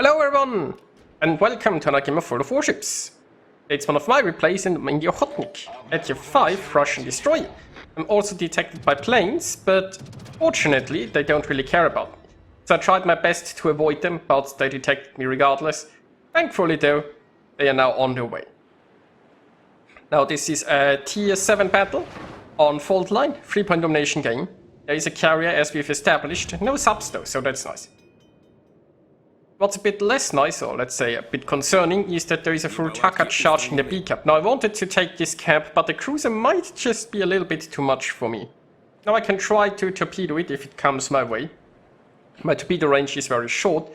Hello everyone, and welcome to another game of Warships. It's one of my replays in the Okhotnik, at Tier 5 Russian destroyer. I'm also detected by planes, but fortunately they don't really care about me. So I tried my best to avoid them, but they detected me regardless. Thankfully though, they are now on their way. Now this is a Tier 7 battle on fault line, 3-point domination game. There is a carrier as we've established, no subs though, so that's nice. What's a bit less nice, or let's say a bit concerning, is that there is a full Tucker charging the B-cap. Now I wanted to take this cap, but the cruiser might just be a little bit too much for me. Now I can try to torpedo it if it comes my way. My torpedo range is very short,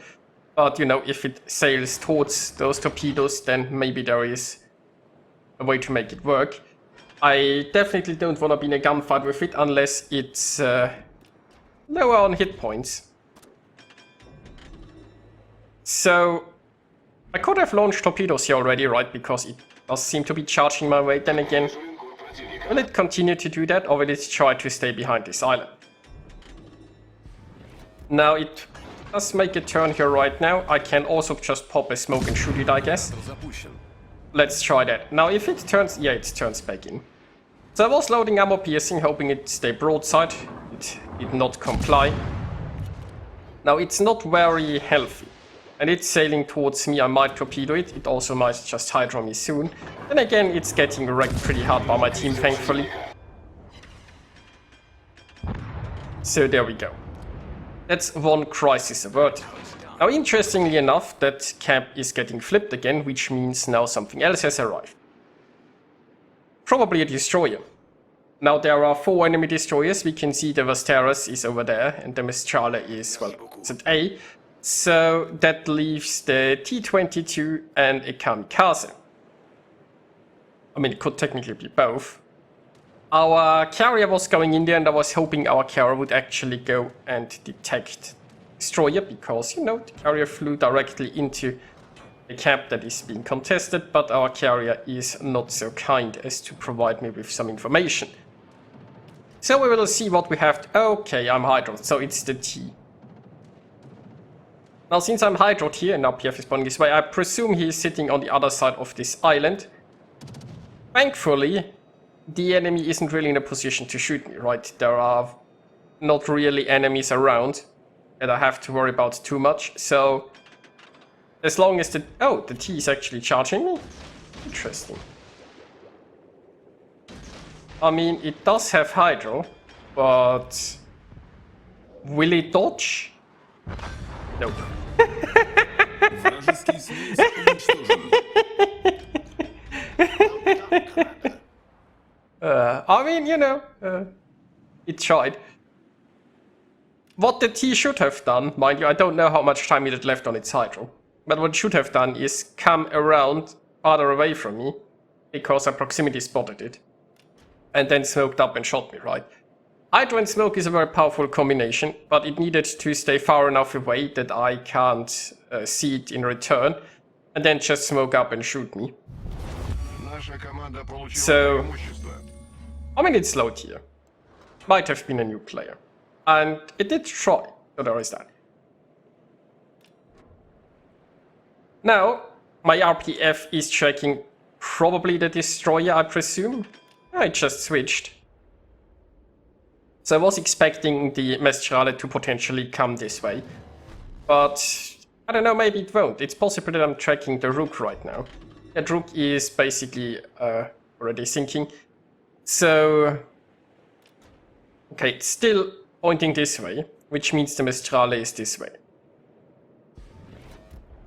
but you know, if it sails towards those torpedoes, then maybe there is a way to make it work. I definitely don't want to be in a gunfight with it unless it's lower on hit points. So, I could have launched torpedoes here already, right, because it does seem to be charging my way. Then again, will it continue to do that, or will it try to stay behind this island? Now, it does make a turn here right now. I can also just pop a smoke and shoot it, I guess. Let's try that. Now, if it turns... yeah, it turns back in. So I was loading ammo piercing, hoping it'd stay broadside. It did not comply. Now, it's not very healthy. And it's sailing towards me. I might torpedo it. It also might just hydro me soon. Then again, it's getting wrecked pretty hard by my team, thankfully. So there we go. That's one crisis averted. Now, interestingly enough, that cap is getting flipped again, which means now something else has arrived. Probably a destroyer. Now, there are 4 enemy destroyers. We can see the Warships is over there, and the Mistral is, well, it's at A. So that leaves the T-22 and a kamikaze. I mean, it could technically be both. Our carrier was going in there, and I was hoping our carrier would actually go and detect destroyer, because, you know, the carrier flew directly into the cap that is being contested, but our carrier is not so kind as to provide me with some information. So we will see what we have to... okay, I'm hydroed, so it's the T. Now, since I'm hydroed here and now PF is pointing this way, I presume he is sitting on the other side of this island. Thankfully, the enemy isn't really in a position to shoot me, right? There are not really enemies around that I have to worry about too much. So, as long as the... oh, the T is actually charging me? Interesting. I mean, it does have hydro, but... will it dodge? Nope. I mean, you know, it tried. What the T should have done, mind you, I don't know how much time it had left on its hydro, but what it should have done is come around farther away from me, because I proximity spotted it, and then smoked up and shot me, right? Hydro and smoke is a very powerful combination, but it needed to stay far enough away that I can't see it in return, and then just smoke up and shoot me. So, I mean, it's low tier. Might have been a new player. And it did try, so there is that. Now, my RPF is tracking probably the destroyer, I presume. I just switched. So I was expecting the Mistral to potentially come this way, but I don't know, maybe it won't. It's possible that I'm tracking the Rook right now. That Rook is basically already sinking. So, okay, it's still pointing this way, which means the Mistral is this way.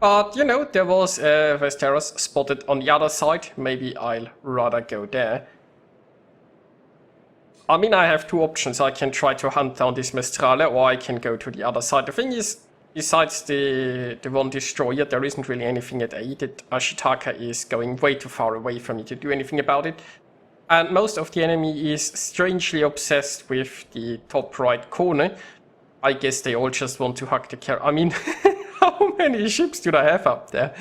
But, you know, there was a Westeros spotted on the other side. Maybe I'll rather go there. I mean, I have 2 options. I can try to hunt down this Mistral, or I can go to the other side. The thing is, besides the one destroyer, there isn't really anything at A. That Ashitaka is going way too far away from me to do anything about it. And most of the enemy is strangely obsessed with the top right corner. I guess they all just want to hug the carrier. I mean, how many ships do I have up there?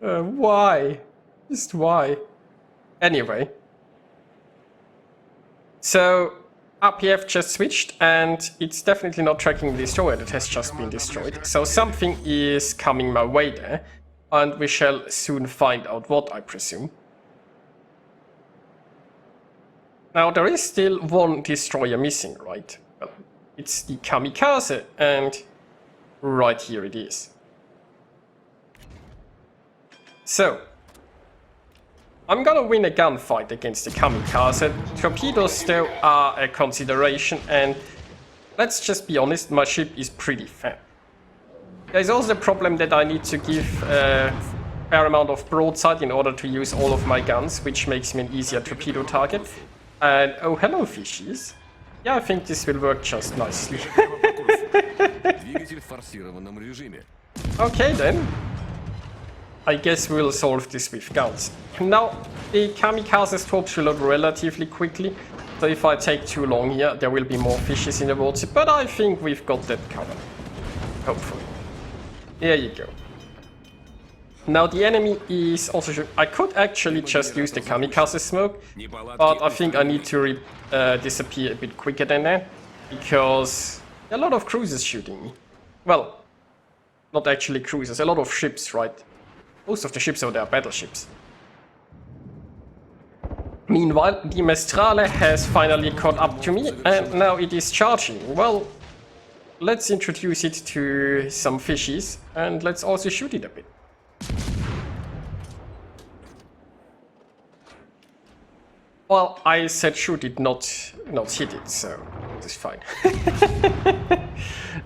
Why? Just why? Anyway. So, RPF just switched, and it's definitely not tracking the destroyer that has just been destroyed. So something is coming my way there, and we shall soon find out what, I presume. Now, there is still one destroyer missing, right? Well, it's the Kamikaze, and right here it is. So, I'm gonna win a gunfight against the Kamikaze. Torpedoes, though, are a consideration, and let's just be honest, my ship is pretty fat. There's also the problem that I need to give a fair amount of broadside in order to use all of my guns, which makes me an easier torpedo target. And oh, hello, fishies. Yeah, I think this will work just nicely. Okay, then. I guess we'll solve this with guns. Now, the Kamikaze's torps will load relatively quickly, so if I take too long here, there will be more fishes in the water, but I think we've got that covered. Hopefully. There you go. Now the enemy is also... I could actually just use the Kamikaze smoke, but I think I need to disappear a bit quicker than that, because there are a lot of cruisers shooting me. Well, not actually cruisers, a lot of ships, right? Most of the ships over there are battleships. Meanwhile, the Mestrale has finally caught up to me, and now it is charging. Well, let's introduce it to some fishies, and let's also shoot it a bit. Well, I said shoot it, not hit it, so it's fine.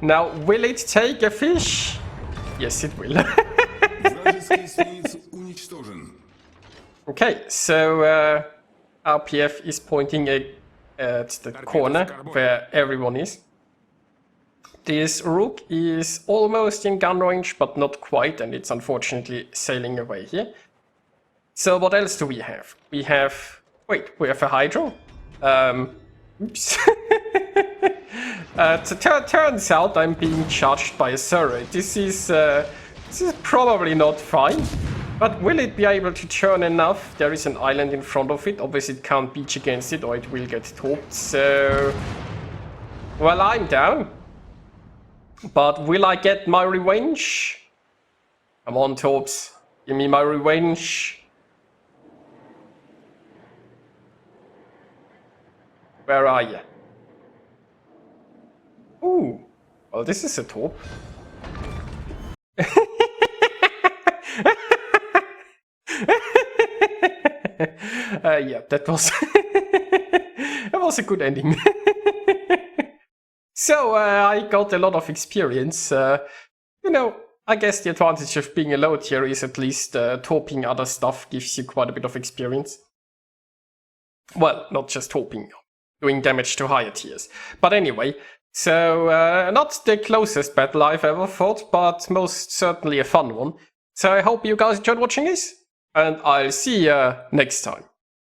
Now, will it take a fish? Yes, it will. Okay, so RPF is pointing at the corner where everyone is. This Rook is almost in gun range, but not quite, and it's unfortunately sailing away here. So what else do we have? We have... Wait, we have a Hydro? Oops. Turns out I'm being charged by a Surrey. This is probably not fine. But will it be able to turn enough? There is an island in front of it. Obviously it can't beach against it or it will get torped. So... Well, I'm down. But will I get my revenge? Come on, torps. Give me my revenge. Where are you? Ooh. Well, this is a torp. Yeah, that was that was a good ending. So I got a lot of experience. You know, I guess the advantage of being a low tier is at least torping other stuff gives you quite a bit of experience. Well, not just torping, doing damage to higher tiers. But anyway, so not the closest battle I've ever fought, but most certainly a fun one. So I hope you guys enjoyed watching this, and I'll see you next time.